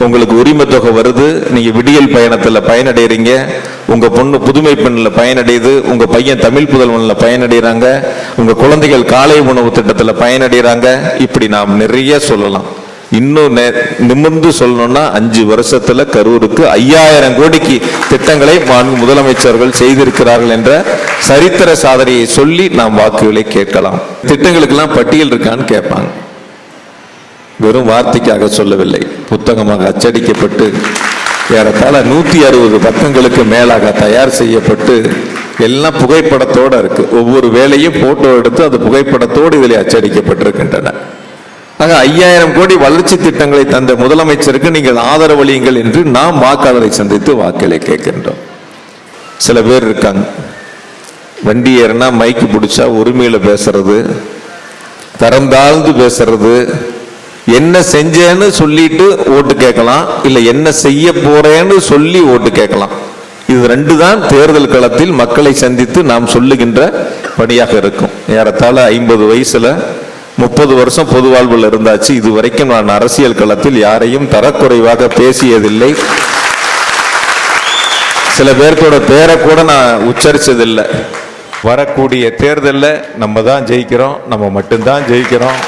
உங்களுக்கு உரிமை தொகை வருது, நீங்க விடியல் பயணத்துல பயனடைறீங்க, உங்க பொண்ணு புதுமை பெண்ணில் பயனடையுது, உங்க பையன் தமிழ் புதல்வன்ல பயனடைகிறாங்க, உங்க குழந்தைகள் காலை உணவு திட்டத்துல பயனடைகிறாங்க. இப்படி நாம் நிறைய சொல்லலாம். இன்னும் நிமிர்ந்து சொல்லணும்னா 5 வருஷத்துல கரூருக்கு 5000 கோடிக்கு திட்டங்களை முதலமைச்சர்கள் செய்திருக்கிறார்கள் என்ற சரித்திர சாதனையை சொல்லி நாம் வாக்குகளை கேட்கலாம். திட்டங்களுக்கெல்லாம் பட்டியல் இருக்கான்னு கேட்பாங்க. வெறும் வார்த்தைக்காக சொல்லவில்லை, புத்தகமாக அச்சடிக்கப்பட்டு ஏறத்தாழ 160 பக்கங்களுக்கு மேலாக தயார் செய்யப்பட்டு எல்லாம் புகைப்படத்தோடு இருக்கு. ஒவ்வொரு வேலையும் போட்டோ எடுத்து அது புகைப்படத்தோடு இதில் அச்சடிக்கப்பட்டிருக்கின்றன. ஆக 5000 கோடி வளர்ச்சி திட்டங்களை தந்த முதலமைச்சருக்கு நீங்கள் ஆதரவளியுங்கள் என்று நாம் வாக்காளரை சந்தித்து வாக்களை கேட்கின்றோம். சில பேர் இருக்காங்க, வண்டி ஏறினா மைக்கு பிடிச்சா உரிமையில பேசுறது, தரம் தாழ்ந்து பேசுறது, என்ன செஞ்சேன்னு சொல்லிட்டு ஓட்டு கேட்கலாம், இல்ல என்ன செய்ய போறேன்னு சொல்லி ஓட்டு கேட்கலாம். இது 2 தான் தேர்தல் களத்தில் மக்களை சந்தித்து நாம் சொல்லுகின்ற பணியாக இருக்கும். ஏறத்தாழ 50 வயசுல 30 வருஷம் பொது வாழ்வில் இருந்தாச்சு. இதுவரைக்கும் நான் அரசியல் களத்தில் யாரையும் தரக்குறைவாக பேசியதில்லை. சில பேர்த்தோட பேரை கூட நான் உச்சரிச்சதில்லை. வரக்கூடிய தேர்தலில் நம்ம தான் ஜெயிக்கிறோம், நம்ம மட்டும்தான் ஜெயிக்கிறோம்.